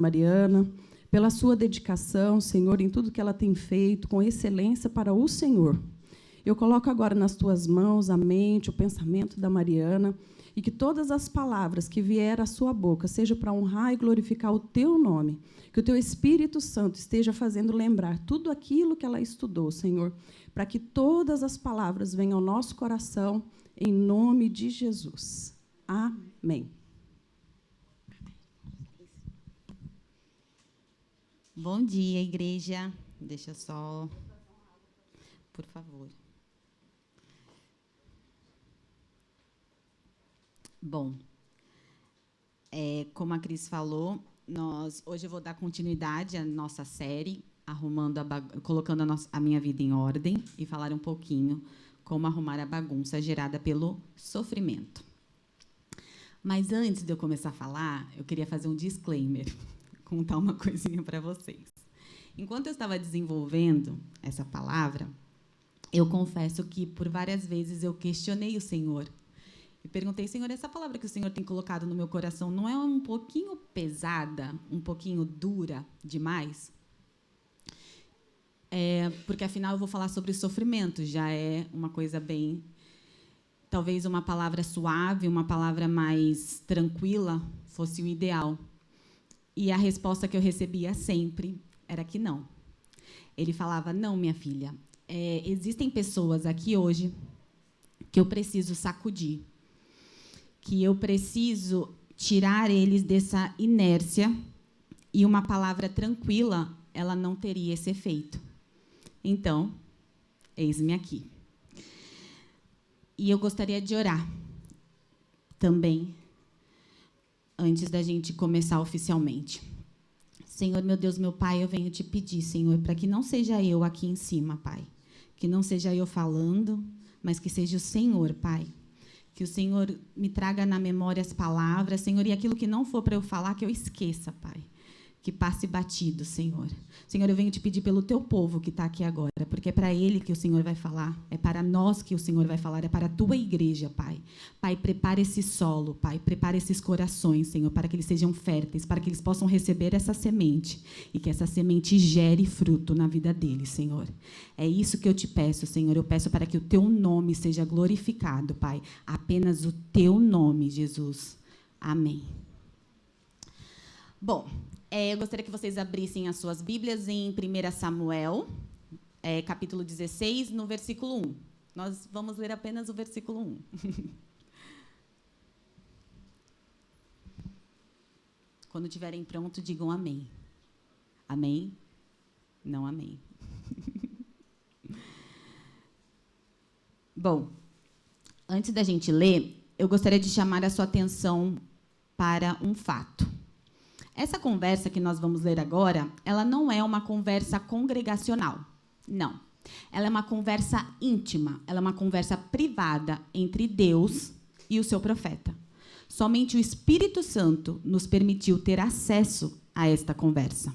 Mariana, pela sua dedicação, Senhor, em tudo que ela tem feito, com excelência para o Senhor. Eu coloco agora nas tuas mãos a mente, o pensamento da Mariana, e que todas as palavras que vieram à sua boca sejam para honrar e glorificar o teu nome, que o teu Espírito Santo esteja fazendo lembrar tudo aquilo que ela estudou, Senhor, para que todas as palavras venham ao nosso coração, em nome de Jesus. Amém. Bom dia, igreja. Deixa eu só, por favor. Bom, como a Cris falou, hoje eu vou dar continuidade à nossa série, colocando a minha vida em ordem, e falar um pouquinho como arrumar a bagunça gerada pelo sofrimento. Mas antes de eu começar a falar, eu queria fazer um disclaimer, contar uma coisinha para vocês. Enquanto eu estava desenvolvendo essa palavra, eu confesso que, por várias vezes, eu questionei o Senhor e perguntei: Senhor, essa palavra que o Senhor tem colocado no meu coração não é um pouquinho pesada, um pouquinho dura demais? Porque, afinal, eu vou falar sobre sofrimento, já é uma coisa bem... Talvez uma palavra suave, uma palavra mais tranquila fosse o ideal. E a resposta que eu recebia sempre era que não. Ele falava: não, minha filha, existem pessoas aqui hoje que eu preciso sacudir, que eu preciso tirar eles dessa inércia, e uma palavra tranquila, ela não teria esse efeito. Então, eis-me aqui. E eu gostaria de orar também, antes da gente começar oficialmente. Senhor, meu Deus, meu Pai, eu venho te pedir, Senhor, para que não seja eu aqui em cima, Pai, que não seja eu falando, mas que seja o Senhor, Pai. Que o Senhor me traga na memória as palavras, Senhor, e aquilo que não for para eu falar, que eu esqueça, Pai. Que passe batido, Senhor. Senhor, eu venho te pedir pelo teu povo que está aqui agora, porque é para ele que o Senhor vai falar, é para nós que o Senhor vai falar, é para a tua igreja, Pai. Pai, prepara esse solo, Pai, prepara esses corações, Senhor, para que eles sejam férteis, para que eles possam receber essa semente e que essa semente gere fruto na vida deles, Senhor. É isso que eu te peço, Senhor. Eu peço para que o teu nome seja glorificado, Pai. Apenas o teu nome, Jesus. Amém. Bom, eu gostaria que vocês abrissem as suas Bíblias em 1 Samuel, capítulo 16, no versículo 1. Nós vamos ler apenas o versículo 1. Quando estiverem prontos, digam amém. Amém? Não amém. Bom, antes da gente ler, eu gostaria de chamar a sua atenção para um fato. Essa conversa que nós vamos ler agora, ela não é uma conversa congregacional. Não. Ela é uma conversa íntima, ela é uma conversa privada entre Deus e o seu profeta. Somente o Espírito Santo nos permitiu ter acesso a esta conversa.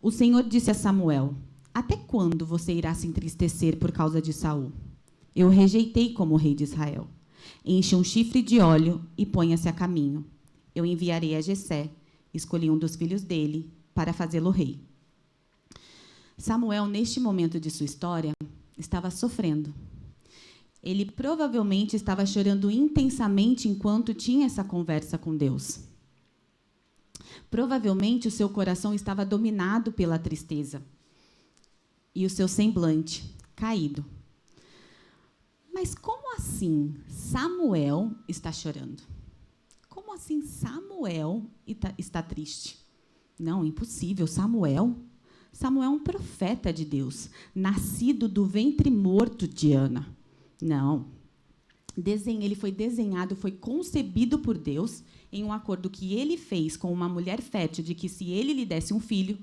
O Senhor disse a Samuel: até quando você irá se entristecer por causa de Saul? Eu o rejeitei como rei de Israel. Encha um chifre de óleo e ponha-se a caminho. Eu enviarei a Jessé. Escolhi um dos filhos dele para fazê-lo rei. Samuel, neste momento de sua história, estava sofrendo. Ele provavelmente estava chorando intensamente enquanto tinha essa conversa com Deus. Provavelmente o seu coração estava dominado pela tristeza e o seu semblante caído. Mas como assim Samuel está chorando? Como assim Samuel está triste? Não, impossível. Samuel é um profeta de Deus, nascido do ventre morto de Ana. Não. Ele foi desenhado, foi concebido por Deus em um acordo que ele fez com uma mulher fértil, de que, se ele lhe desse um filho,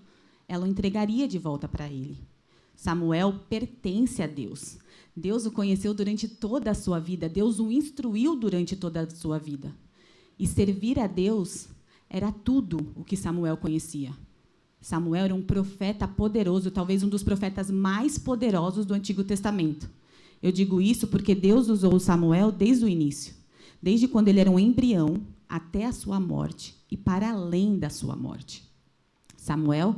ela o entregaria de volta para ele. Samuel pertence a Deus. Deus o conheceu durante toda a sua vida. Deus o instruiu durante toda a sua vida. E servir a Deus era tudo o que Samuel conhecia. Samuel era um profeta poderoso, talvez um dos profetas mais poderosos do Antigo Testamento. Eu digo isso porque Deus usou Samuel desde o início. Desde quando ele era um embrião, até a sua morte e para além da sua morte. Samuel,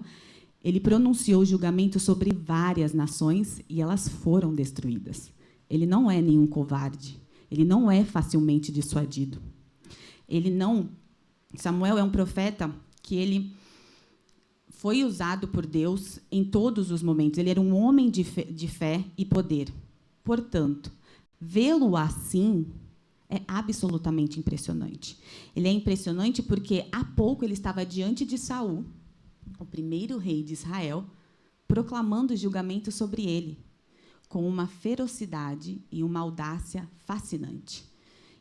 ele pronunciou julgamento sobre várias nações e elas foram destruídas. Ele não é nenhum covarde. Ele não é facilmente dissuadido. Samuel é um profeta que ele foi usado por Deus em todos os momentos. Ele era um homem de fé e poder. Portanto, vê-lo assim é absolutamente impressionante. Ele é impressionante porque há pouco ele estava diante de Saul, o primeiro rei de Israel, proclamando julgamento sobre ele, com uma ferocidade e uma audácia fascinante.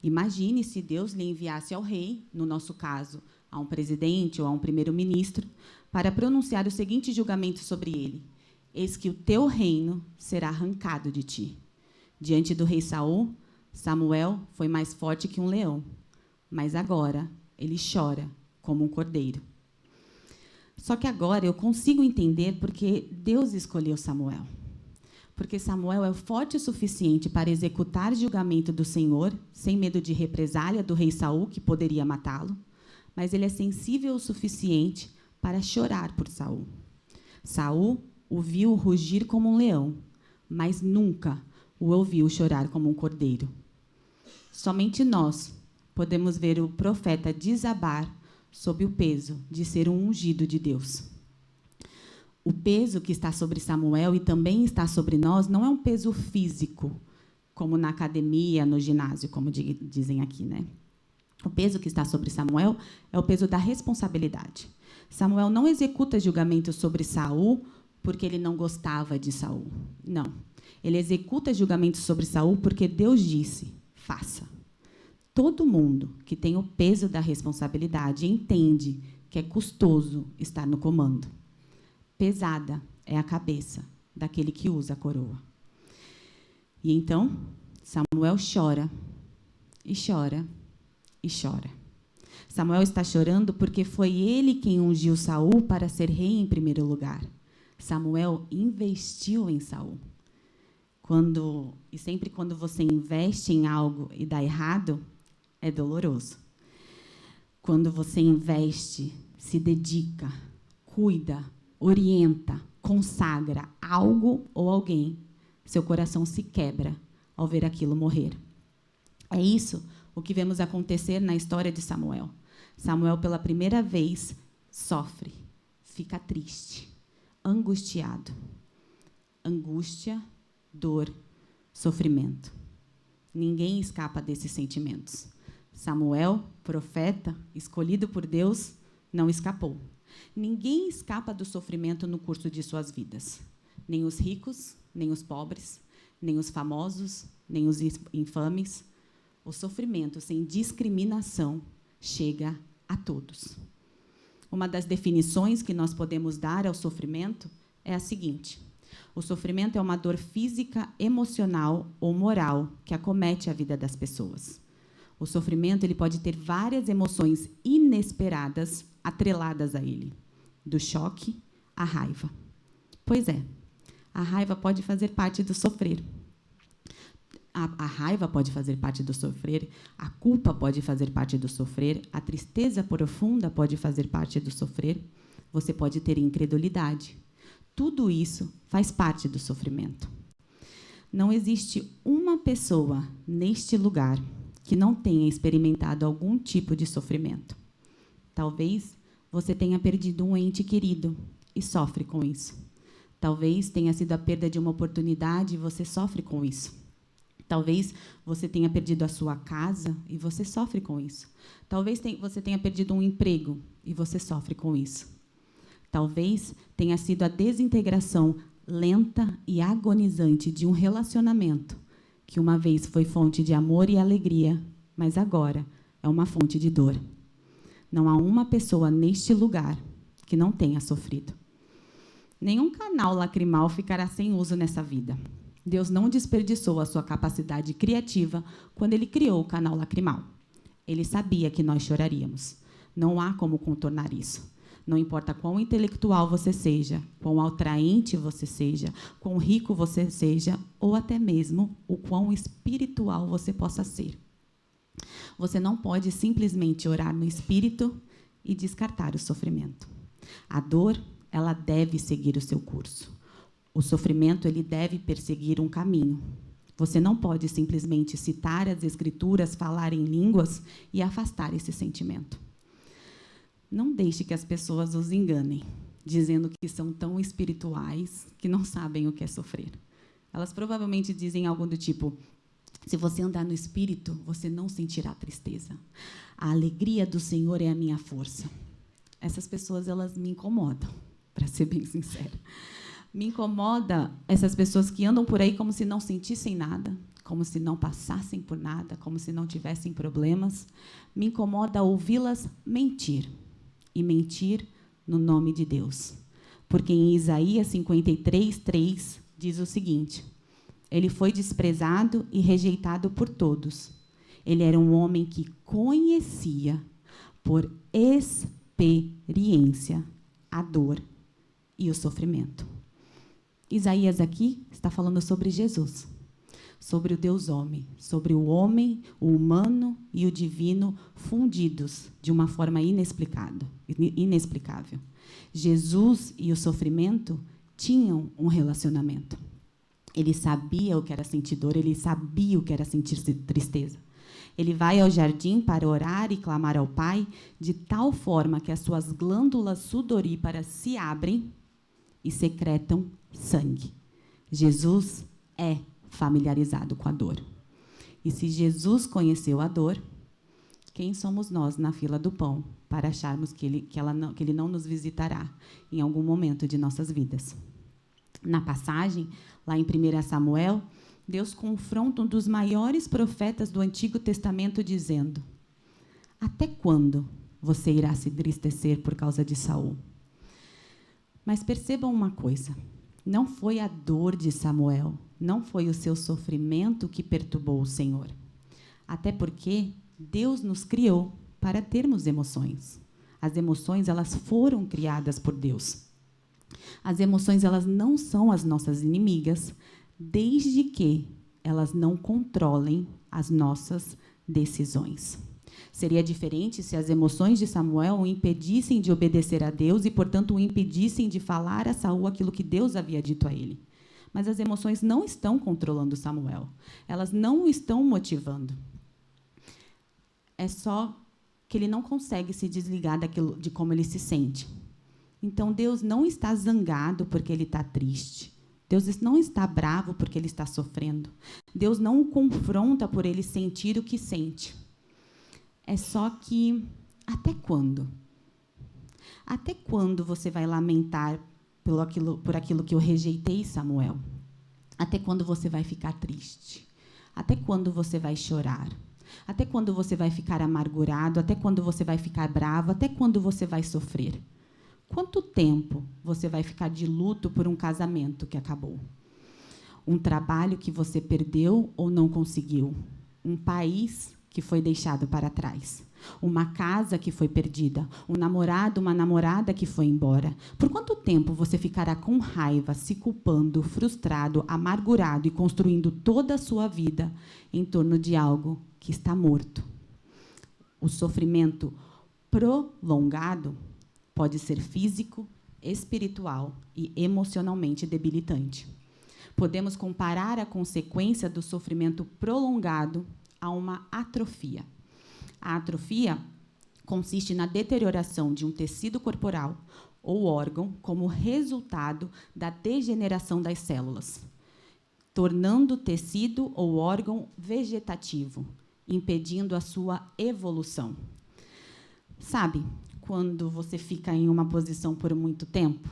Imagine se Deus lhe enviasse ao rei, no nosso caso, a um presidente ou a um primeiro-ministro, para pronunciar o seguinte julgamento sobre ele: eis que o teu reino será arrancado de ti. Diante do rei Saul, Samuel foi mais forte que um leão, mas agora ele chora como um cordeiro. Só que agora eu consigo entender porque Deus escolheu Samuel. Porque Samuel é forte o suficiente para executar julgamento do Senhor, sem medo de represália do rei Saul, que poderia matá-lo, mas ele é sensível o suficiente para chorar por Saul. Saul o viu rugir como um leão, mas nunca o ouviu chorar como um cordeiro. Somente nós podemos ver o profeta desabar sob o peso de ser um ungido de Deus. O peso que está sobre Samuel e também está sobre nós não é um peso físico, como na academia, no ginásio, como dizem aqui, né? O peso que está sobre Samuel é o peso da responsabilidade. Samuel não executa julgamento sobre Saul porque ele não gostava de Saul. Não. Ele executa julgamento sobre Saul porque Deus disse: faça. Todo mundo que tem o peso da responsabilidade entende que é custoso estar no comando. Pesada é a cabeça daquele que usa a coroa. E então, Samuel chora, e chora, e chora. Samuel está chorando porque foi ele quem ungiu Saul para ser rei em primeiro lugar. Samuel investiu em Saul. Sempre quando você investe em algo e dá errado, é doloroso. Quando você investe, se dedica, cuida, orienta, consagra algo ou alguém, seu coração se quebra ao ver aquilo morrer. É isso o que vemos acontecer na história de Samuel. Samuel, pela primeira vez, sofre, fica triste, angustiado. Angústia, dor, sofrimento. Ninguém escapa desses sentimentos. Samuel, profeta, escolhido por Deus, não escapou. Ninguém escapa do sofrimento no curso de suas vidas. Nem os ricos, nem os pobres, nem os famosos, nem os infames. O sofrimento sem discriminação chega a todos. Uma das definições que nós podemos dar ao sofrimento é a seguinte: o sofrimento é uma dor física, emocional ou moral que acomete a vida das pessoas. O sofrimento ele pode ter várias emoções inesperadas atreladas a ele, do choque à raiva. Pois é, a raiva pode fazer parte do sofrer. A raiva pode fazer parte do sofrer, a culpa pode fazer parte do sofrer, a tristeza profunda pode fazer parte do sofrer, você pode ter incredulidade. Tudo isso faz parte do sofrimento. Não existe uma pessoa neste lugar que não tenha experimentado algum tipo de sofrimento. Talvez você tenha perdido um ente querido e sofre com isso. Talvez tenha sido a perda de uma oportunidade e você sofre com isso. Talvez você tenha perdido a sua casa e você sofre com isso. Talvez você tenha perdido um emprego e você sofre com isso. Talvez tenha sido a desintegração lenta e agonizante de um relacionamento que uma vez foi fonte de amor e alegria, mas agora é uma fonte de dor. Não há uma pessoa neste lugar que não tenha sofrido. Nenhum canal lacrimal ficará sem uso nessa vida. Deus não desperdiçou a sua capacidade criativa quando Ele criou o canal lacrimal. Ele sabia que nós choraríamos. Não há como contornar isso. Não importa quão intelectual você seja, quão atraente você seja, quão rico você seja, ou até mesmo o quão espiritual você possa ser. Você não pode simplesmente orar no Espírito e descartar o sofrimento. A dor, ela deve seguir o seu curso. O sofrimento, ele deve perseguir um caminho. Você não pode simplesmente citar as Escrituras, falar em línguas e afastar esse sentimento. Não deixe que as pessoas os enganem, dizendo que são tão espirituais que não sabem o que é sofrer. Elas provavelmente dizem algo do tipo: se você andar no Espírito, você não sentirá tristeza. A alegria do Senhor é a minha força. Essas pessoas, elas me incomodam, para ser bem sincera. Me incomoda essas pessoas que andam por aí como se não sentissem nada, como se não passassem por nada, como se não tivessem problemas. Me incomoda ouvi-las mentir, e mentir no nome de Deus. Porque em Isaías 53:3 diz o seguinte: ele foi desprezado e rejeitado por todos. Ele era um homem que conhecia por experiência a dor e o sofrimento. Isaías aqui está falando sobre Jesus, sobre o Deus homem, sobre o homem, o humano e o divino fundidos de uma forma inexplicável. Jesus e o sofrimento tinham um relacionamento. Ele sabia o que era sentir dor, ele sabia o que era sentir tristeza. Ele vai ao jardim para orar e clamar ao Pai, de tal forma que as suas glândulas sudoríparas se abrem e secretam sangue. Jesus é familiarizado com a dor. E se Jesus conheceu a dor, quem somos nós na fila do pão para acharmos que ele não nos visitará em algum momento de nossas vidas? Na passagem, lá em 1 Samuel, Deus confronta um dos maiores profetas do Antigo Testamento, dizendo: até quando você irá se entristecer por causa de Saul? Mas percebam uma coisa, não foi a dor de Samuel, não foi o seu sofrimento que perturbou o Senhor. Até porque Deus nos criou para termos emoções. As emoções, elas foram criadas por Deus. As emoções, elas não são as nossas inimigas, desde que elas não controlem as nossas decisões. Seria diferente se as emoções de Samuel o impedissem de obedecer a Deus e, portanto, o impedissem de falar a Saul aquilo que Deus havia dito a ele. Mas as emoções não estão controlando Samuel. Elas não o estão motivando. É só que ele não consegue se desligar de como ele se sente. Então, Deus não está zangado porque ele está triste. Deus não está bravo porque ele está sofrendo. Deus não o confronta por ele sentir o que sente. É só que, até quando? Até quando você vai lamentar por aquilo que eu rejeitei, Samuel? Até quando você vai ficar triste? Até quando você vai chorar? Até quando você vai ficar amargurado? Até quando você vai ficar bravo? Até quando você vai sofrer? Quanto tempo você vai ficar de luto por um casamento que acabou? Um trabalho que você perdeu ou não conseguiu? Um país que foi deixado para trás? Uma casa que foi perdida? Um namorado, uma namorada que foi embora? Por quanto tempo você ficará com raiva, se culpando, frustrado, amargurado e construindo toda a sua vida em torno de algo que está morto? O sofrimento prolongado pode ser físico, espiritual e emocionalmente debilitante. Podemos comparar a consequência do sofrimento prolongado a uma atrofia. A atrofia consiste na deterioração de um tecido corporal ou órgão como resultado da degeneração das células, tornando o tecido ou órgão vegetativo, impedindo a sua evolução. Sabe, quando você fica em uma posição por muito tempo,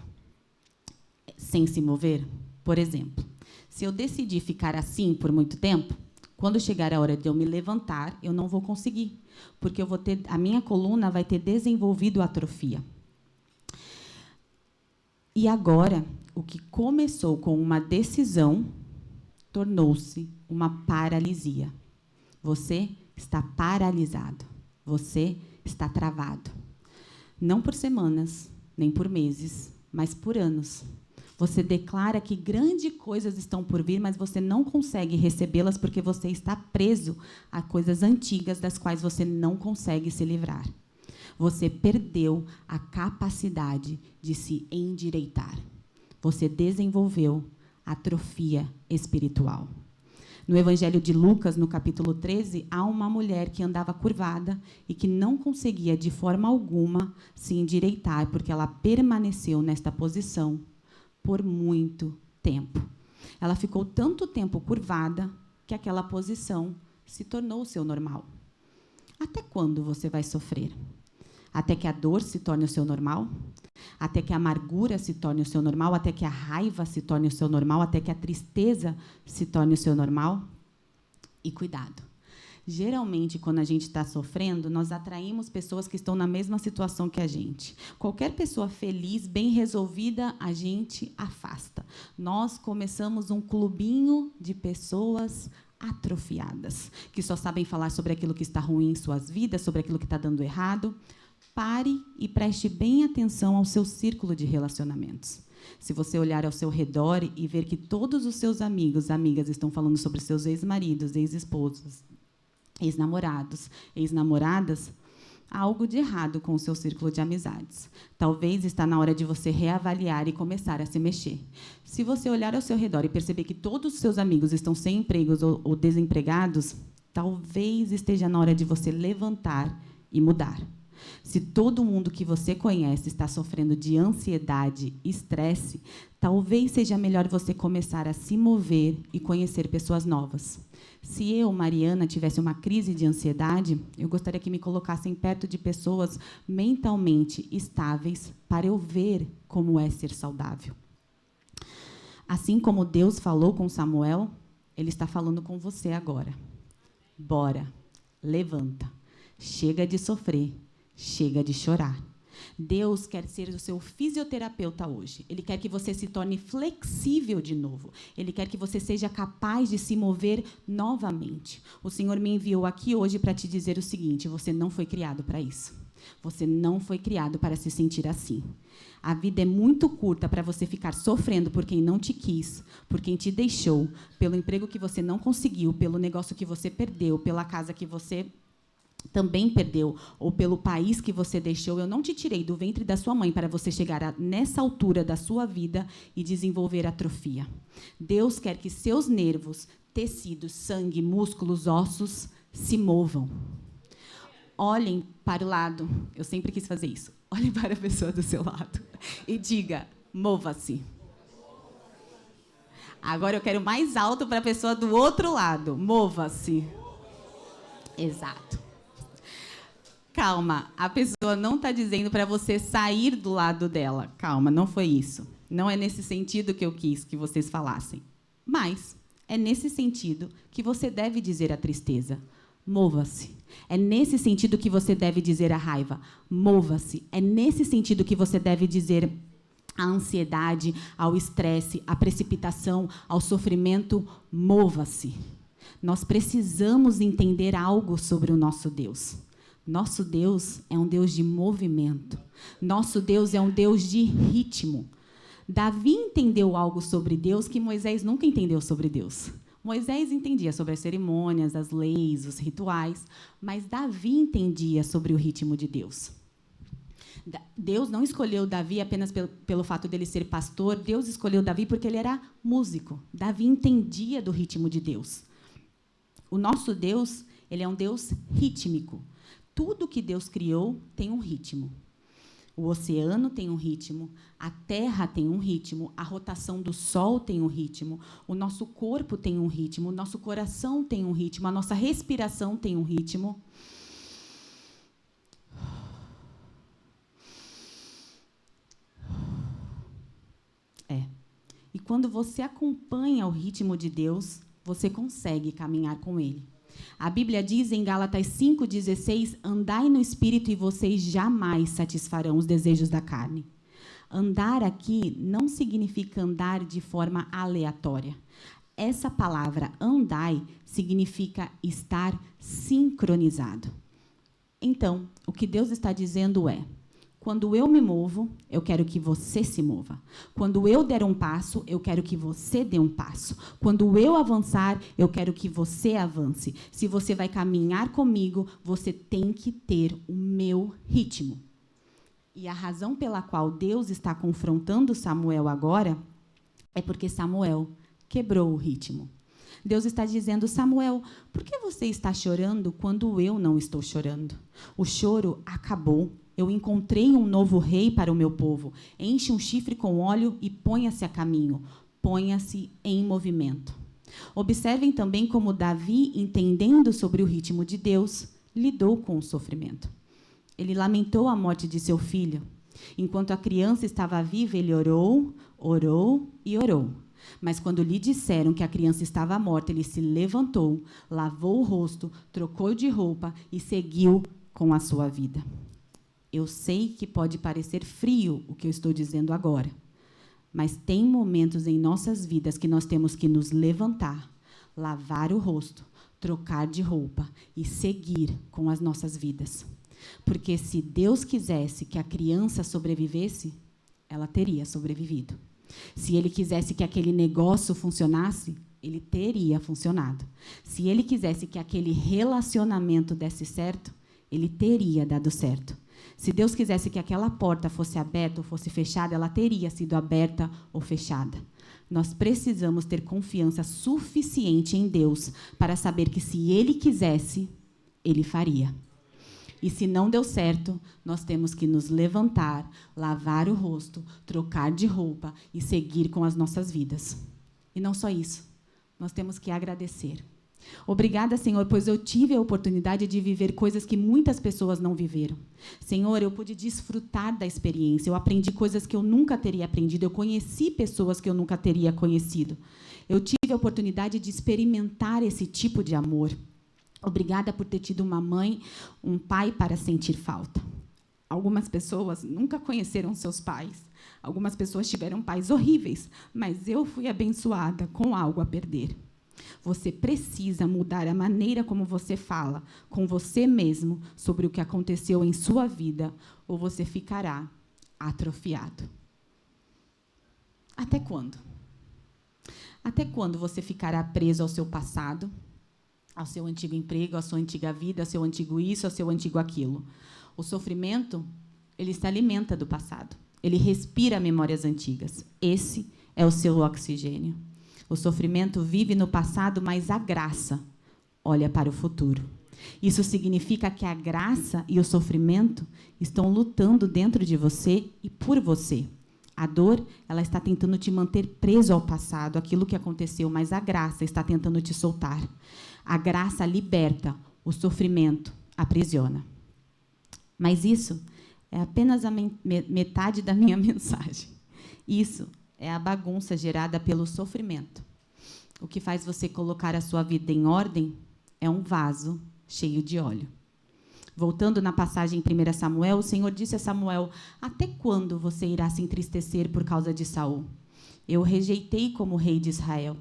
sem se mover? Por exemplo, se eu decidir ficar assim por muito tempo, quando chegar a hora de eu me levantar, eu não vou conseguir, porque a minha coluna vai ter desenvolvido atrofia. E agora, o que começou com uma decisão, tornou-se uma paralisia. Você está paralisado, você está travado. Não por semanas, nem por meses, mas por anos. Você declara que grandes coisas estão por vir, mas você não consegue recebê-las porque você está preso a coisas antigas das quais você não consegue se livrar. Você perdeu a capacidade de se endireitar. Você desenvolveu atrofia espiritual. No Evangelho de Lucas, no capítulo 13, há uma mulher que andava curvada e que não conseguia, de forma alguma, se endireitar, porque ela permaneceu nesta posição por muito tempo. Ela ficou tanto tempo curvada que aquela posição se tornou o seu normal. Até quando você vai sofrer? Até que a dor se torne o seu normal? Até que a amargura se torne o seu normal? Até que a raiva se torne o seu normal? Até que a tristeza se torne o seu normal? E cuidado. Geralmente, quando a gente está sofrendo, nós atraímos pessoas que estão na mesma situação que a gente. Qualquer pessoa feliz, bem resolvida, a gente afasta. Nós começamos um clubinho de pessoas atrofiadas, que só sabem falar sobre aquilo que está ruim em suas vidas, sobre aquilo que está dando errado. Pare e preste bem atenção ao seu círculo de relacionamentos. Se você olhar ao seu redor e ver que todos os seus amigos, amigas estão falando sobre seus ex-maridos, ex-esposas, ex-namorados, ex-namoradas, há algo de errado com o seu círculo de amizades. Talvez está na hora de você reavaliar e começar a se mexer. Se você olhar ao seu redor e perceber que todos os seus amigos estão sem empregos ou desempregados, talvez esteja na hora de você levantar e mudar. Se todo mundo que você conhece está sofrendo de ansiedade, estresse, talvez seja melhor você começar a se mover e conhecer pessoas novas. Se eu, Mariana, tivesse uma crise de ansiedade, eu gostaria que me colocassem perto de pessoas mentalmente estáveis para eu ver como é ser saudável. Assim como Deus falou com Samuel, Ele está falando com você agora. Bora, levanta, chega de sofrer. Chega de chorar. Deus quer ser o seu fisioterapeuta hoje. Ele quer que você se torne flexível de novo. Ele quer que você seja capaz de se mover novamente. O Senhor me enviou aqui hoje para te dizer o seguinte: você não foi criado para isso. Você não foi criado para se sentir assim. A vida é muito curta para você ficar sofrendo por quem não te quis, por quem te deixou, pelo emprego que você não conseguiu, pelo negócio que você perdeu, pela casa que você também perdeu, ou pelo país que você deixou. Eu não te tirei do ventre da sua mãe para você chegar nessa altura da sua vida e desenvolver atrofia. Deus quer que seus nervos, tecidos, sangue, músculos, ossos se movam. Olhem para o lado. Eu sempre quis fazer isso. Olhem para a pessoa do seu lado e diga: mova-se. Agora eu quero mais alto para a pessoa do outro lado. Mova-se. Exato. Calma, a pessoa não está dizendo para você sair do lado dela. Calma, não foi isso. Não é nesse sentido que eu quis que vocês falassem. Mas é nesse sentido que você deve dizer a tristeza: mova-se. É nesse sentido que você deve dizer a raiva: mova-se. É nesse sentido que você deve dizer a ansiedade, ao estresse, à precipitação, ao sofrimento: mova-se. Nós precisamos entender algo sobre o nosso Deus. Nosso Deus é um Deus de movimento. Nosso Deus é um Deus de ritmo. Davi entendeu algo sobre Deus que Moisés nunca entendeu sobre Deus. Moisés entendia sobre as cerimônias, as leis, os rituais, mas Davi entendia sobre o ritmo de Deus. Deus não escolheu Davi apenas pelo fato dele ser pastor. Deus escolheu Davi porque ele era músico. Davi entendia do ritmo de Deus. O nosso Deus, ele é um Deus rítmico. Tudo que Deus criou tem um ritmo. O oceano tem um ritmo, a terra tem um ritmo, a rotação do sol tem um ritmo, o nosso corpo tem um ritmo, o nosso coração tem um ritmo, a nossa respiração tem um ritmo. E quando você acompanha o ritmo de Deus, você consegue caminhar com Ele. A Bíblia diz em Gálatas 5,16: andai no Espírito e vocês jamais satisfarão os desejos da carne. Andar aqui não significa andar de forma aleatória. Essa palavra andai significa estar sincronizado. Então, o que Deus está dizendo é: Quando eu me movo, eu quero que você se mova. Quando eu der um passo, eu quero que você dê um passo. Quando eu avançar, eu quero que você avance. Se você vai caminhar comigo, você tem que ter o meu ritmo. E a razão pela qual Deus está confrontando Samuel agora é porque Samuel quebrou o ritmo. Deus está dizendo: Samuel, por que você está chorando quando eu não estou chorando? O choro acabou. Eu encontrei um novo rei para o meu povo. Enche um chifre com óleo e ponha-se a caminho. Ponha-se em movimento. Observem também como Davi, entendendo sobre o ritmo de Deus, lidou com o sofrimento. Ele lamentou a morte de seu filho. Enquanto a criança estava viva, ele orou, orou e orou. Mas quando lhe disseram que a criança estava morta, ele se levantou, lavou o rosto, trocou de roupa e seguiu com a sua vida. Eu sei que pode parecer frio o que eu estou dizendo agora, mas tem momentos em nossas vidas que nós temos que nos levantar, lavar o rosto, trocar de roupa e seguir com as nossas vidas. Porque se Deus quisesse que a criança sobrevivesse, ela teria sobrevivido. Se Ele quisesse que aquele negócio funcionasse, ele teria funcionado. Se Ele quisesse que aquele relacionamento desse certo, ele teria dado certo. Se Deus quisesse que aquela porta fosse aberta ou fosse fechada, ela teria sido aberta ou fechada. Nós precisamos ter confiança suficiente em Deus para saber que, se Ele quisesse, Ele faria. E se não deu certo, nós temos que nos levantar, lavar o rosto, trocar de roupa e seguir com as nossas vidas. E não só isso, nós temos que agradecer. Obrigada, Senhor, pois eu tive a oportunidade de viver coisas que muitas pessoas não viveram. Senhor, eu pude desfrutar da experiência, eu aprendi coisas que eu nunca teria aprendido, eu conheci pessoas que eu nunca teria conhecido. Eu tive a oportunidade de experimentar esse tipo de amor. Obrigada por ter tido uma mãe, um pai para sentir falta. Algumas pessoas nunca conheceram seus pais. Algumas pessoas tiveram pais horríveis, mas eu fui abençoada com algo a perder. Você precisa mudar a maneira como você fala com você mesmo sobre o que aconteceu em sua vida, ou você ficará atrofiado. Até quando? Até quando você ficará preso ao seu passado, ao seu antigo emprego, à sua antiga vida, ao seu antigo isso, ao seu antigo aquilo? O sofrimento, ele se alimenta do passado. Ele respira memórias antigas. Esse é o seu oxigênio. O sofrimento vive no passado, mas a graça olha para o futuro. Isso significa que a graça e o sofrimento estão lutando dentro de você e por você. A dor, ela está tentando te manter preso ao passado, aquilo que aconteceu, mas a graça está tentando te soltar. A graça liberta, o sofrimento aprisiona. Mas isso é apenas a metade da minha mensagem. Isso é a bagunça gerada pelo sofrimento. O que faz você colocar a sua vida em ordem é um vaso cheio de óleo. Voltando na passagem em 1 Samuel, o Senhor disse a Samuel: até quando você irá se entristecer por causa de Saul? Eu o rejeitei como rei de Israel.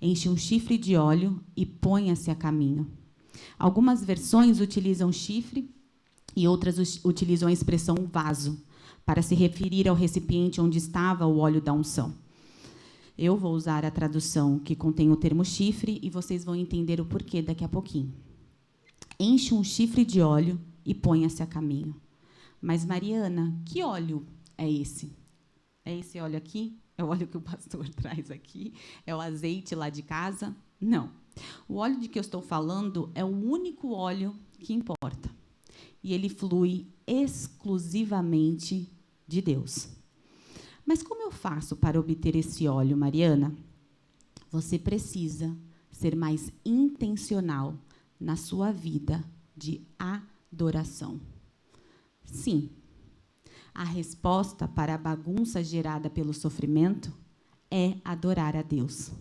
Enche um chifre de óleo e ponha-se a caminho. Algumas versões utilizam chifre e outras utilizam a expressão vaso, para se referir ao recipiente onde estava o óleo da unção. Eu vou usar a tradução que contém o termo chifre e vocês vão entender o porquê daqui a pouquinho. Enche um chifre de óleo e ponha-se a caminho. Mas, Mariana, que óleo é esse? É esse óleo aqui? É o óleo que o pastor traz aqui? É o azeite lá de casa? Não. O óleo de que eu estou falando é o único óleo que importa. E ele flui exclusivamente de Deus. Mas como eu faço para obter esse óleo, Mariana? Você precisa ser mais intencional na sua vida de adoração. Sim, a resposta para a bagunça gerada pelo sofrimento é adorar a Deus.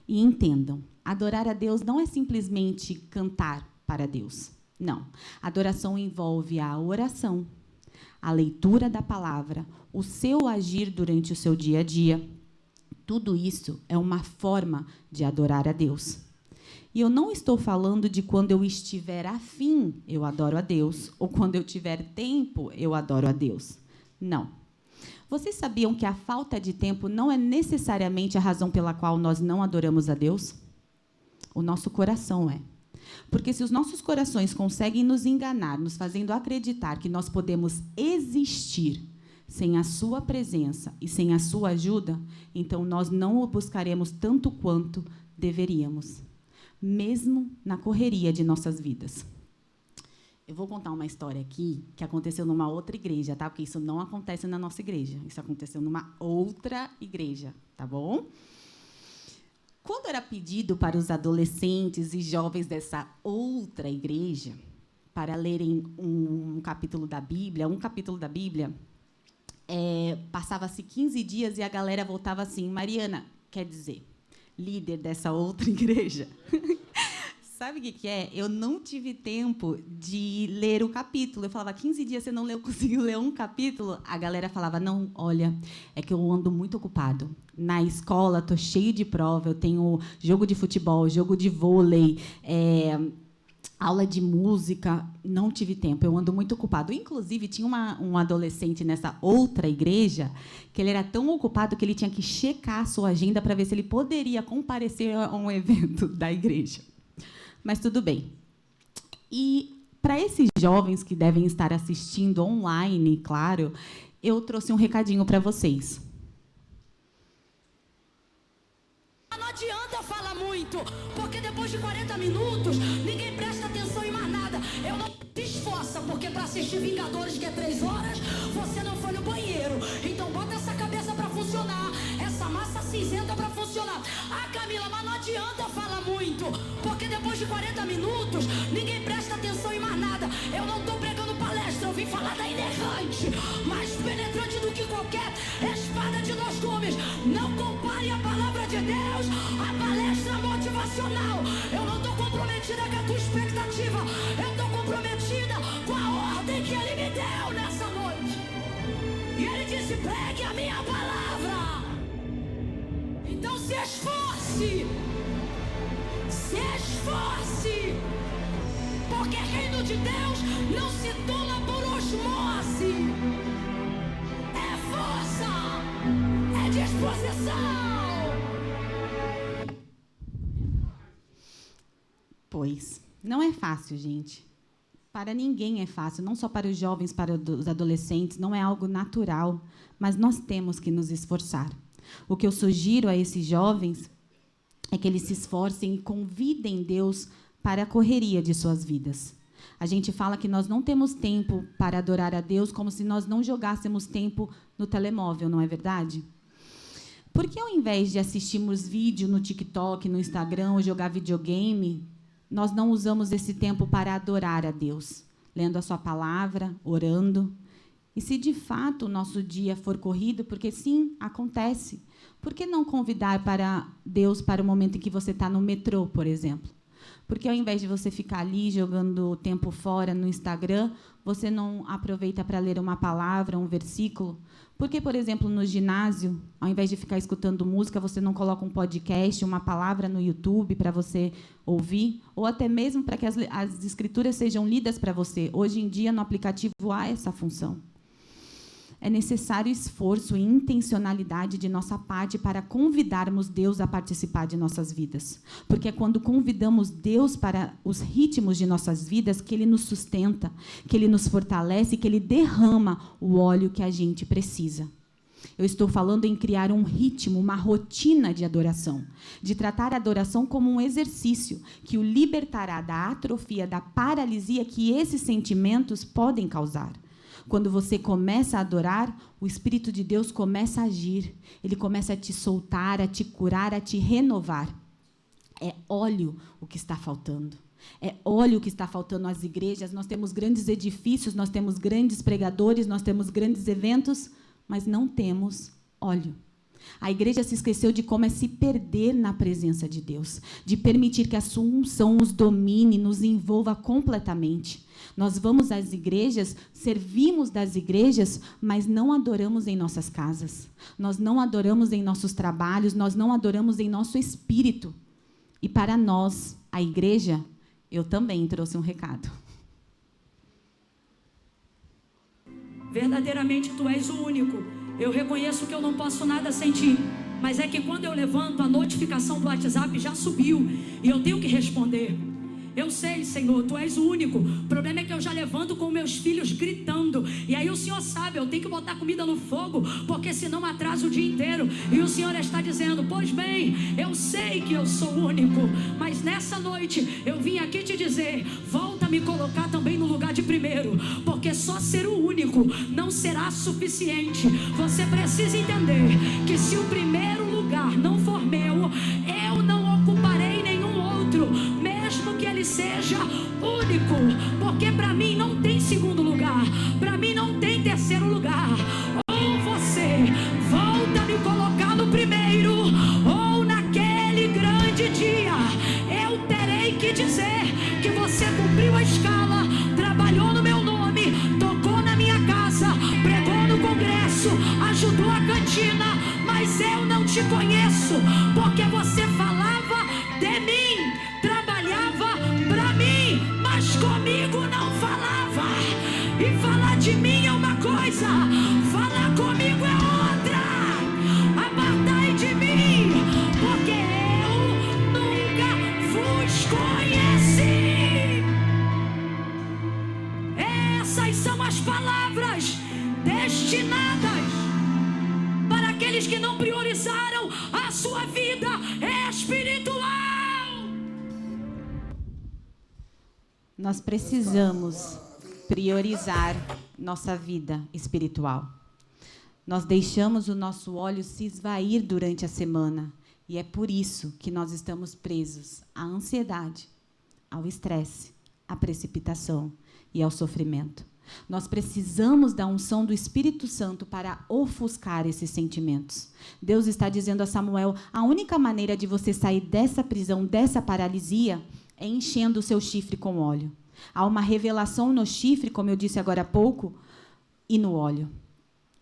E entendam, adorar a Deus não é simplesmente cantar para Deus. Não. Adoração envolve a oração, a leitura da palavra, o seu agir durante o seu dia a dia. Tudo isso é uma forma de adorar a Deus. E eu não estou falando de quando eu estiver afim, eu adoro a Deus, ou quando eu tiver tempo, eu adoro a Deus. Não. Vocês sabiam que a falta de tempo não é necessariamente a razão pela qual nós não adoramos a Deus? O nosso coração é. Porque se os nossos corações conseguem nos enganar, nos fazendo acreditar que nós podemos existir sem a sua presença e sem a sua ajuda, então nós não o buscaremos tanto quanto deveríamos, mesmo na correria de nossas vidas. Eu vou contar uma história aqui que aconteceu numa outra igreja, tá? Porque isso não acontece na nossa igreja. Isso aconteceu numa outra igreja, tá bom? Quando era pedido para os adolescentes e jovens dessa outra igreja para lerem um capítulo da Bíblia, passava-se 15 dias e a galera voltava assim: Mariana, quer dizer, líder dessa outra igreja, sabe o que é? Eu não tive tempo de ler o capítulo. Eu falava, 15 dias você não conseguiu ler um capítulo? A galera falava, não, olha, é que eu ando muito ocupado. Na escola, estou cheio de prova, eu tenho jogo de futebol, jogo de vôlei, aula de música, não tive tempo, eu ando muito ocupado. Inclusive, tinha um adolescente nessa outra igreja que ele era tão ocupado que ele tinha que checar a sua agenda para ver se ele poderia comparecer a um evento da igreja. Mas tudo bem. E, para esses jovens que devem estar assistindo online, claro, eu trouxe um recadinho para vocês. Não adianta falar muito, porque depois de 40 minutos, ninguém presta atenção em mais nada. Eu não te esforça, porque para assistir Vingadores, que é 3 horas, você não foi no banheiro. Então bota essa cabeça para funcionar, essa massa cinzenta para funcionar. Ah, Camila, mas não adianta falar muito, porque depois de 40 minutos, ninguém presta atenção em mais nada. Eu não estou pregando palestra, eu vim falar da inerrante, mais penetrante do que qualquer espada de 2 gumes. Não compare a palavra de Deus à palestra motivacional. Eu não estou comprometida com a tua expectativa, eu estou comprometida com a ordem que Ele me deu nessa noite. E Ele disse, pregue a minha palavra. Então se esforce, porque reino de Deus não se toma por osmose. É força, é disposição. Pois, não é fácil, gente. Para ninguém é fácil, não só para os jovens, para os adolescentes, não é algo natural, mas nós temos que nos esforçar. O que eu sugiro a esses jovens é que eles se esforcem e convidem Deus para a correria de suas vidas. A gente fala que nós não temos tempo para adorar a Deus como se nós não jogássemos tempo no telemóvel, não é verdade? Por que, ao invés de assistirmos vídeo no TikTok, no Instagram, ou jogar videogame, nós não usamos esse tempo para adorar a Deus, lendo a sua palavra, orando? E se, de fato, o nosso dia for corrido, porque, sim, acontece, por que não convidar para Deus para o momento em que você está no metrô, por exemplo? Porque, ao invés de você ficar ali jogando tempo fora no Instagram, você não aproveita para ler uma palavra, um versículo? Porque, por exemplo, no ginásio, ao invés de ficar escutando música, você não coloca um podcast, uma palavra no YouTube para você ouvir? Ou até mesmo para que as escrituras sejam lidas para você. Hoje em dia, no aplicativo, há essa função. É necessário esforço e intencionalidade de nossa parte para convidarmos Deus a participar de nossas vidas. Porque é quando convidamos Deus para os ritmos de nossas vidas que Ele nos sustenta, que Ele nos fortalece, que Ele derrama o óleo que a gente precisa. Eu estou falando em criar um ritmo, uma rotina de adoração, de tratar a adoração como um exercício que o libertará da atrofia, da paralisia que esses sentimentos podem causar. Quando você começa a adorar, o Espírito de Deus começa a agir. Ele começa a te soltar, a te curar, a te renovar. É óleo o que está faltando. É óleo o que está faltando às igrejas. Nós temos grandes edifícios, nós temos grandes pregadores, nós temos grandes eventos, mas não temos óleo. A igreja se esqueceu de como é se perder na presença de Deus, de permitir que a sua unção nos domine, nos envolva completamente. Nós vamos às igrejas, servimos das igrejas, mas não adoramos em nossas casas. Nós não adoramos em nossos trabalhos, nós não adoramos em nosso espírito. E para nós, a igreja, eu também trouxe um recado. Verdadeiramente tu és o único. Eu reconheço que eu não posso nada sem ti, mas é que quando eu levanto, a notificação do WhatsApp já subiu e eu tenho que responder. Eu sei, Senhor, tu és o único. O problema é que eu já levanto com meus filhos gritando. E aí o Senhor sabe, eu tenho que botar comida no fogo, porque senão atraso o dia inteiro. E o Senhor está dizendo, pois bem, eu sei que eu sou único, mas nessa noite eu vim aqui te dizer, volta a me colocar também no lugar de primeiro, porque só ser o único não será suficiente. Você precisa entender que se o primeiro lugar não for meu, eu não ocuparei nenhum outro, mesmo que ele seja único, porque para mim não tem segundo lugar, para mim não tem terceiro lugar. Ou você volta a me colocar no primeiro, ou naquele grande dia eu terei que dizer que você cumpriu a escala, trabalhou no meu nome, tocou na minha casa, pregou no congresso, ajudou a cantina, mas eu não te conheço, porque você falava de mim, trabalhava pra mim, mas comigo não falava. E falar de mim é uma coisa, falar comigo é outra. Apartai de mim, porque eu nunca vos conheci. Essas são as palavras destinadas para aqueles que não priorizaram a sua vida espiritual. Nós precisamos priorizar nossa vida espiritual. Nós deixamos o nosso óleo se esvair durante a semana, e é por isso que nós estamos presos à ansiedade, ao estresse, à precipitação e ao sofrimento. Nós precisamos da unção do Espírito Santo para ofuscar esses sentimentos. Deus está dizendo a Samuel, a única maneira de você sair dessa prisão, dessa paralisia, é enchendo o seu chifre com óleo. Há uma revelação no chifre, como eu disse agora há pouco, e no óleo.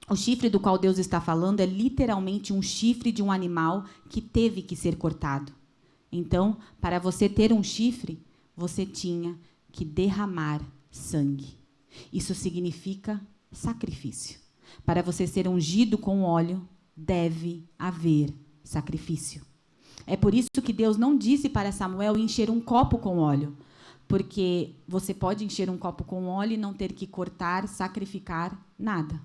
O chifre do qual Deus está falando é literalmente um chifre de um animal que teve que ser cortado. Então, para você ter um chifre, você tinha que derramar sangue. Isso significa sacrifício. Para você ser ungido com óleo, deve haver sacrifício. É por isso que Deus não disse para Samuel encher um copo com óleo, porque você pode encher um copo com óleo e não ter que cortar, sacrificar nada.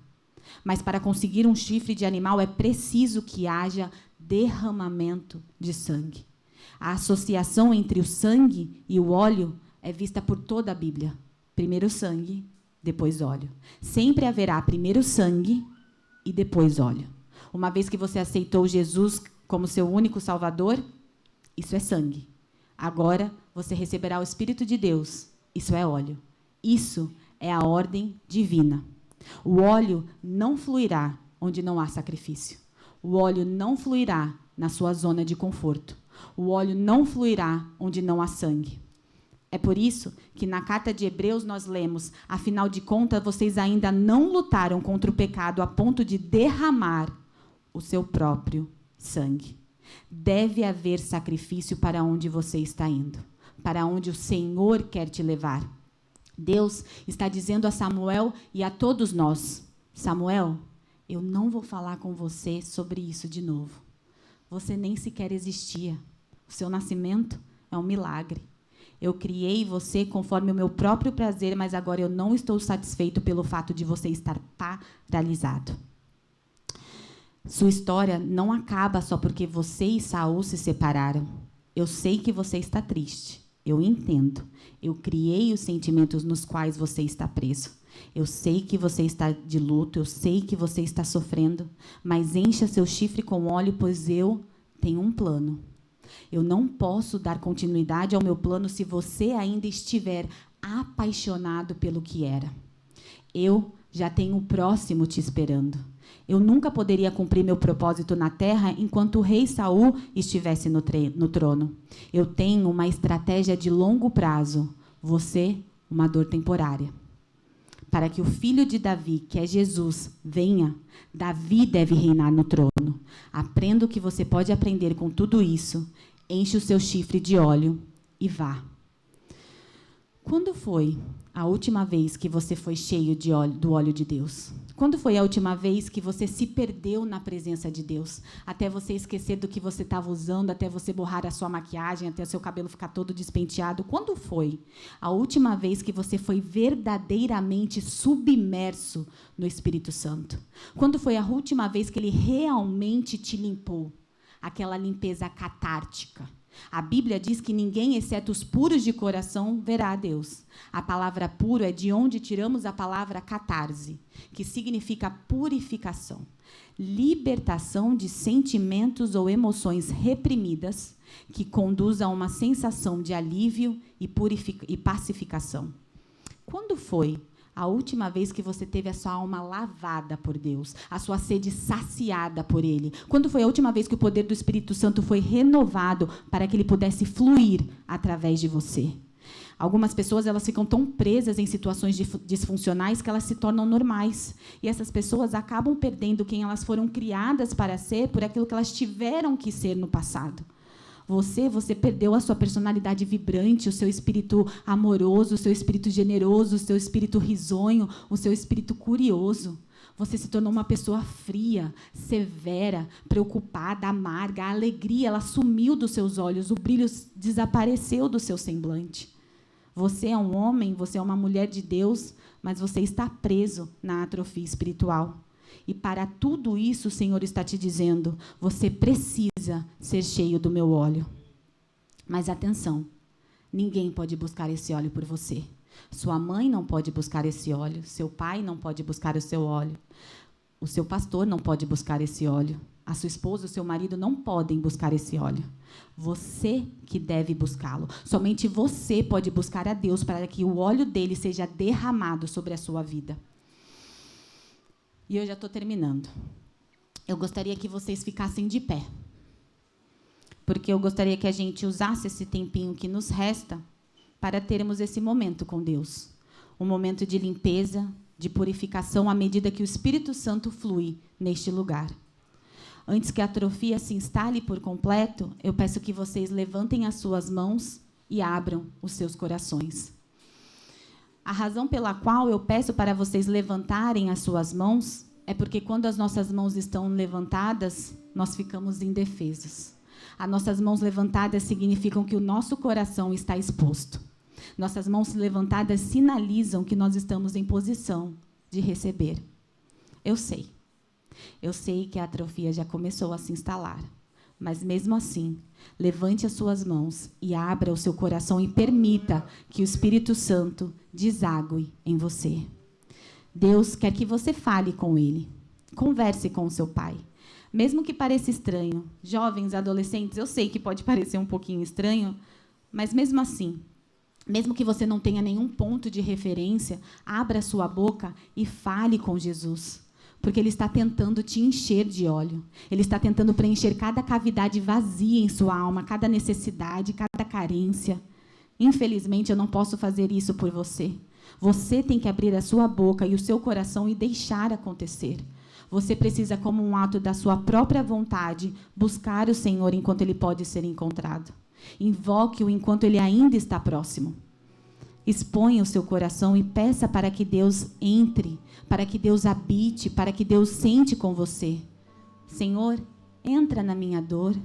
Mas para conseguir um chifre de animal é preciso que haja derramamento de sangue. A associação entre o sangue e o óleo é vista por toda a Bíblia. Primeiro sangue, depois óleo. Sempre haverá primeiro sangue e depois óleo. Uma vez que você aceitou Jesus como seu único Salvador, isso é sangue. Agora você receberá o Espírito de Deus, isso é óleo. Isso é a ordem divina. O óleo não fluirá onde não há sacrifício. O óleo não fluirá na sua zona de conforto. O óleo não fluirá onde não há sangue. É por isso que na carta de Hebreus nós lemos, afinal de contas, vocês ainda não lutaram contra o pecado a ponto de derramar o seu próprio sangue. Deve haver sacrifício para onde você está indo, para onde o Senhor quer te levar. Deus está dizendo a Samuel e a todos nós, Samuel, eu não vou falar com você sobre isso de novo. Você nem sequer existia. O seu nascimento é um milagre. Eu criei você conforme o meu próprio prazer, mas agora eu não estou satisfeito pelo fato de você estar paralisado. Sua história não acaba só porque você e Saul se separaram. Eu sei que você está triste. Eu entendo. Eu criei os sentimentos nos quais você está preso. Eu sei que você está de luto, eu sei que você está sofrendo, mas encha seu chifre com óleo, pois eu tenho um plano. Eu não posso dar continuidade ao meu plano se você ainda estiver apaixonado pelo que era. Eu já tenho o próximo te esperando. Eu nunca poderia cumprir meu propósito na terra enquanto o rei Saul estivesse no trono. Eu tenho uma estratégia de longo prazo. Você, uma dor temporária. Para que o filho de Davi, que é Jesus, venha, Davi deve reinar no trono. Aprenda o que você pode aprender com tudo isso. Enche o seu chifre de óleo e vá. Quando foi a última vez que você foi cheio do óleo de Deus? Quando foi a última vez que você se perdeu na presença de Deus? Até você esquecer do que você estava usando, até você borrar a sua maquiagem, até o seu cabelo ficar todo despenteado. Quando foi a última vez que você foi verdadeiramente submerso no Espírito Santo? Quando foi a última vez que ele realmente te limpou? Aquela limpeza catártica. A Bíblia diz que ninguém, exceto os puros de coração, verá a Deus. A palavra puro é de onde tiramos a palavra catarse, que significa purificação, libertação de sentimentos ou emoções reprimidas que conduz a uma sensação de alívio e pacificação. Quando foi a última vez que você teve a sua alma lavada por Deus, a sua sede saciada por Ele? Quando foi a última vez que o poder do Espírito Santo foi renovado para que ele pudesse fluir através de você? Algumas pessoas, elas ficam tão presas em situações disfuncionais que elas se tornam normais. E essas pessoas acabam perdendo quem elas foram criadas para ser por aquilo que elas tiveram que ser no passado. Você perdeu a sua personalidade vibrante, o seu espírito amoroso, o seu espírito generoso, o seu espírito risonho, o seu espírito curioso. Você se tornou uma pessoa fria, severa, preocupada, amarga. A alegria, ela sumiu dos seus olhos, o brilho desapareceu do seu semblante. Você é um homem, você é uma mulher de Deus, mas você está preso na atrofia espiritual. E para tudo isso, o Senhor está te dizendo, você precisa ser cheio do meu óleo. Mas atenção, ninguém pode buscar esse óleo por você. Sua mãe não pode buscar esse óleo, seu pai não pode buscar o seu óleo, o seu pastor não pode buscar esse óleo, a sua esposa, o seu marido não podem buscar esse óleo. Você que deve buscá-lo. Somente você pode buscar a Deus para que o óleo dele seja derramado sobre a sua vida. E eu já estou terminando. Eu gostaria que vocês ficassem de pé. Porque eu gostaria que a gente usasse esse tempinho que nos resta para termos esse momento com Deus. Um momento de limpeza, de purificação, à medida que o Espírito Santo flui neste lugar. Antes que a atrofia se instale por completo, eu peço que vocês levantem as suas mãos e abram os seus corações. A razão pela qual eu peço para vocês levantarem as suas mãos é porque quando as nossas mãos estão levantadas, nós ficamos indefesos. As nossas mãos levantadas significam que o nosso coração está exposto. Nossas mãos levantadas sinalizam que nós estamos em posição de receber. Eu sei que a atrofia já começou a se instalar. Mas, mesmo assim, levante as suas mãos e abra o seu coração e permita que o Espírito Santo desague em você. Deus quer que você fale com Ele. Converse com o seu Pai. Mesmo que pareça estranho, jovens, adolescentes, eu sei que pode parecer um pouquinho estranho, mas, mesmo assim, mesmo que você não tenha nenhum ponto de referência, abra a sua boca e fale com Jesus. Porque Ele está tentando te encher de óleo. Ele está tentando preencher cada cavidade vazia em sua alma, cada necessidade, cada carência. Infelizmente, eu não posso fazer isso por você. Você tem que abrir a sua boca e o seu coração e deixar acontecer. Você precisa, como um ato da sua própria vontade, buscar o Senhor enquanto Ele pode ser encontrado. Invoque-o enquanto Ele ainda está próximo. Exponha o seu coração e peça para que Deus entre, para que Deus habite, para que Deus sente com você. Senhor, entra na minha dor.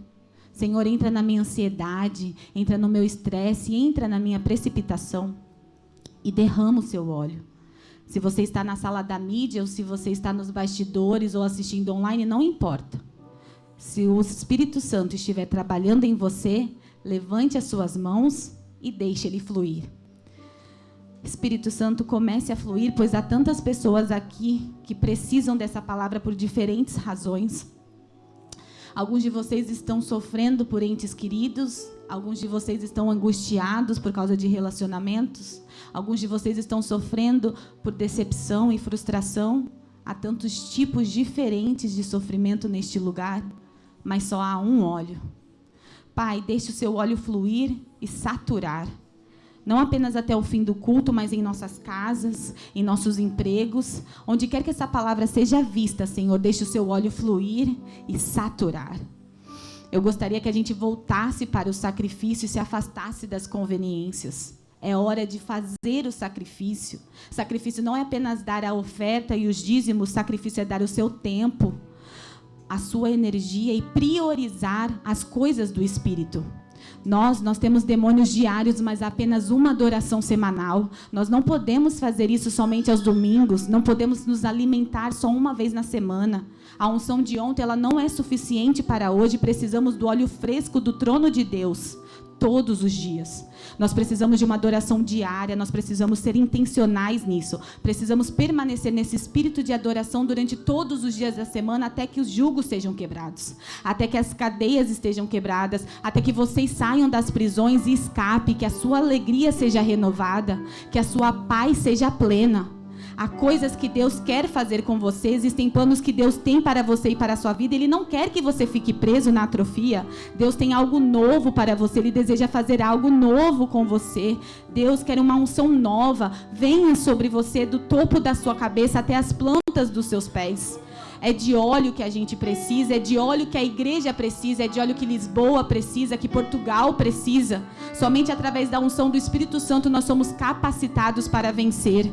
Senhor, entra na minha ansiedade, entra no meu estresse, entra na minha precipitação e derrama o seu óleo. Se você está na sala da mídia ou se você está nos bastidores ou assistindo online, não importa. Se o Espírito Santo estiver trabalhando em você, levante as suas mãos e deixe ele fluir. Espírito Santo, comece a fluir, pois há tantas pessoas aqui que precisam dessa palavra por diferentes razões. Alguns de vocês estão sofrendo por entes queridos, alguns de vocês estão angustiados por causa de relacionamentos, alguns de vocês estão sofrendo por decepção e frustração. Há tantos tipos diferentes de sofrimento neste lugar, mas só há um óleo. Pai, deixe o seu óleo fluir e saturar. Não apenas até o fim do culto, mas em nossas casas, em nossos empregos, onde quer que essa palavra seja vista, Senhor, deixe o seu óleo fluir e saturar. Eu gostaria que a gente voltasse para o sacrifício e se afastasse das conveniências. É hora de fazer o sacrifício. Sacrifício não é apenas dar a oferta e os dízimos, sacrifício é dar o seu tempo, a sua energia e priorizar as coisas do Espírito. Nós temos demônios diários, mas apenas uma adoração semanal. Nós não podemos fazer isso somente aos domingos, não podemos nos alimentar só uma vez na semana. A unção de ontem ela não é suficiente para hoje, precisamos do óleo fresco do trono de Deus, todos os dias. Nós precisamos de uma adoração diária, nós precisamos ser intencionais nisso. Precisamos permanecer nesse espírito de adoração durante todos os dias da semana, até que os julgos sejam quebrados, até que as cadeias estejam quebradas, até que vocês saiam das prisões e escape, que a sua alegria seja renovada, que a sua paz seja plena. Há coisas que Deus quer fazer com você, existem planos que Deus tem para você e para a sua vida. Ele não quer que você fique preso na atrofia. Deus tem algo novo para você, Ele deseja fazer algo novo com você. Deus quer uma unção nova. Venha sobre você do topo da sua cabeça até as plantas dos seus pés. É de óleo que a gente precisa, é de óleo que a igreja precisa, é de óleo que Lisboa precisa, que Portugal precisa. Somente através da unção do Espírito Santo nós somos capacitados para vencer.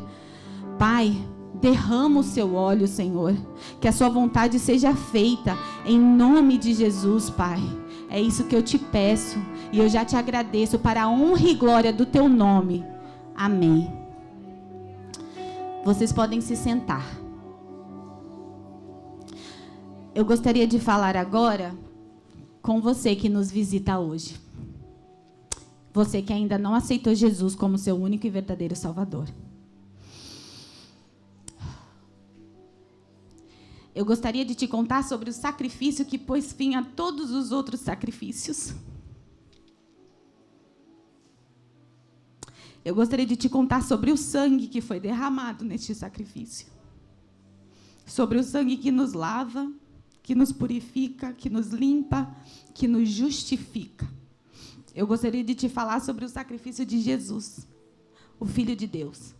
Pai, derrama o seu óleo, Senhor, que a sua vontade seja feita, em nome de Jesus, Pai. É isso que eu te peço, e eu já te agradeço, para a honra e glória do teu nome. Amém. Vocês podem se sentar. Eu gostaria de falar agora com você que nos visita hoje. Você que ainda não aceitou Jesus como seu único e verdadeiro Salvador. Eu gostaria de te contar sobre o sacrifício que pôs fim a todos os outros sacrifícios. Eu gostaria de te contar sobre o sangue que foi derramado neste sacrifício. Sobre o sangue que nos lava, que nos purifica, que nos limpa, que nos justifica. Eu gostaria de te falar sobre o sacrifício de Jesus, o Filho de Deus.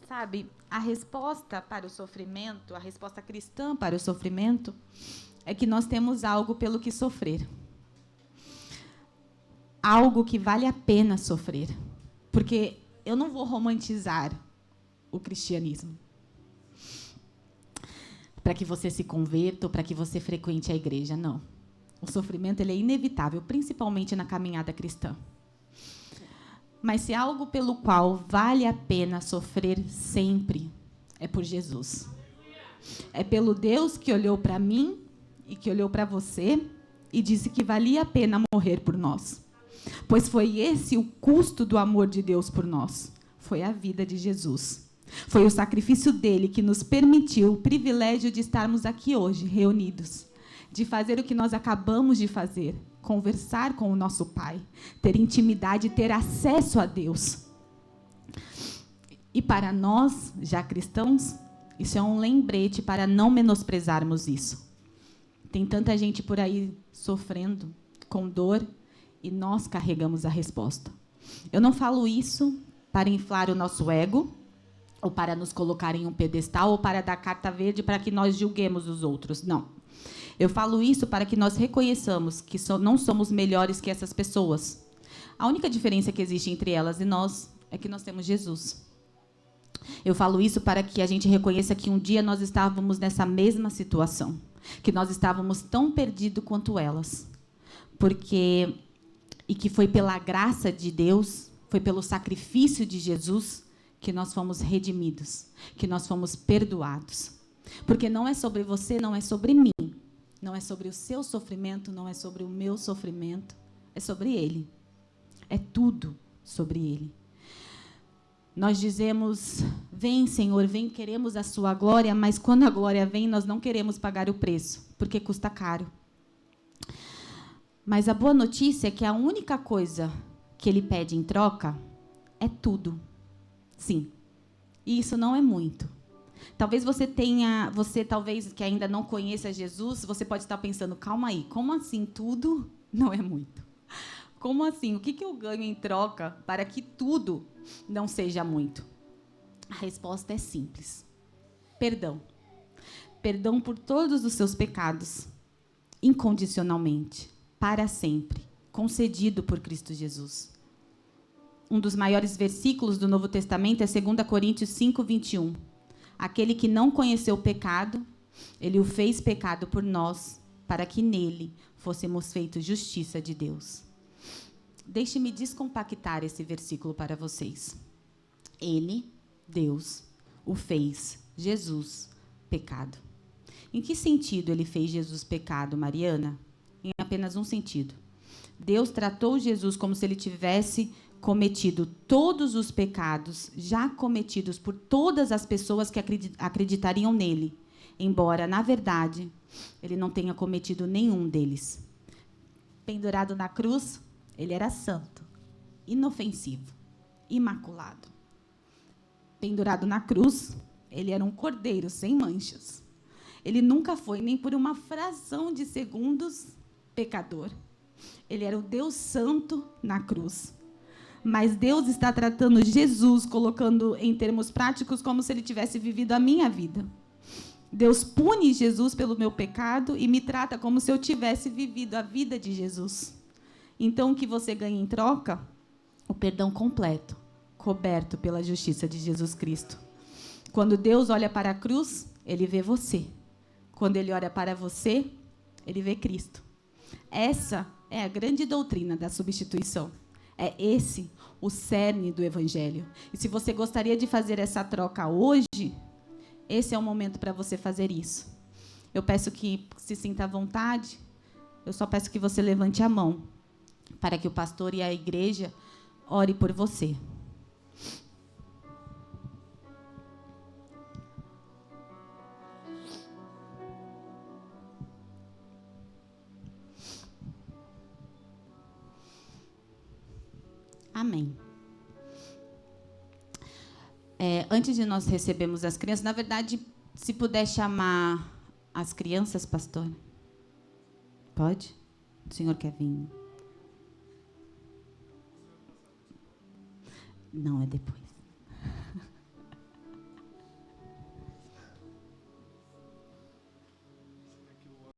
Sabe, a resposta para o sofrimento, a resposta cristã para o sofrimento, é que nós temos algo pelo que sofrer. Algo que vale a pena sofrer. Porque eu não vou romantizar o cristianismo para que você se converta ou para que você frequente a igreja, não. O sofrimento ele é inevitável, principalmente na caminhada cristã. Mas se algo pelo qual vale a pena sofrer sempre, é por Jesus. É pelo Deus que olhou para mim e que olhou para você e disse que valia a pena morrer por nós. Pois foi esse o custo do amor de Deus por nós. Foi a vida de Jesus. Foi o sacrifício dele que nos permitiu o privilégio de estarmos aqui hoje, reunidos. De fazer o que nós acabamos de fazer. Conversar com o nosso Pai, ter intimidade, ter acesso a Deus. E para nós, já cristãos, isso é um lembrete para não menosprezarmos isso. Tem tanta gente por aí sofrendo, com dor, e nós carregamos a resposta. Eu não falo isso para inflar o nosso ego, ou para nos colocar em um pedestal, ou para dar carta verde para que nós julguemos os outros. Não. Eu falo isso para que nós reconheçamos que não somos melhores que essas pessoas. A única diferença que existe entre elas e nós é que nós temos Jesus. Eu falo isso para que a gente reconheça que um dia nós estávamos nessa mesma situação, que nós estávamos tão perdidos quanto elas. E que foi pela graça de Deus, foi pelo sacrifício de Jesus que nós fomos redimidos, que nós fomos perdoados. Porque não é sobre você, não é sobre mim. Não é sobre o seu sofrimento, não é sobre o meu sofrimento. É sobre Ele. É tudo sobre Ele. Nós dizemos, vem, Senhor, vem, queremos a sua glória, mas quando a glória vem, nós não queremos pagar o preço, porque custa caro. Mas a boa notícia é que a única coisa que Ele pede em troca é tudo. Sim. E isso não é muito. Talvez você talvez que ainda não conheça Jesus, você pode estar pensando, calma aí, como assim tudo não é muito? Como assim? O que eu ganho em troca para que tudo não seja muito? A resposta é simples. Perdão. Perdão por todos os seus pecados, incondicionalmente, para sempre, concedido por Cristo Jesus. um dos maiores versículos do Novo Testamento é 2 Coríntios 5, 21. Aquele que não conheceu o pecado, ele o fez pecado por nós, para que nele fôssemos feitos justiça de Deus. Deixe-me descompactar esse versículo para vocês. Ele, Deus, o fez, Jesus, pecado. Em que sentido ele fez Jesus pecado, Mariana? Em apenas um sentido. Deus tratou Jesus como se ele tivesse cometido todos os pecados já cometidos por todas as pessoas que acreditariam nele, embora, na verdade, ele não tenha cometido nenhum deles. Pendurado na cruz, ele era santo, inofensivo, imaculado. Pendurado na cruz, ele era um cordeiro sem manchas. Ele nunca foi, nem por uma fração de segundos, pecador. Ele era o Deus Santo na cruz. Mas Deus está tratando Jesus, colocando em termos práticos, como se ele tivesse vivido a minha vida. Deus pune Jesus pelo meu pecado e me trata como se eu tivesse vivido a vida de Jesus. Então, o que você ganha em troca? O perdão completo, coberto pela justiça de Jesus Cristo. Quando Deus olha para a cruz, ele vê você. Quando ele olha para você, ele vê Cristo. Essa é a grande doutrina da substituição. É esse o cerne do Evangelho. E se você gostaria de fazer essa troca hoje, esse é o momento para você fazer isso. Eu peço que se sinta à vontade, eu só peço que você levante a mão, para que o pastor e a igreja ore por você. Amém. Antes de nós recebermos as crianças, na verdade, se puder chamar as crianças, pastor. Pode? O senhor quer vir? Não, é depois.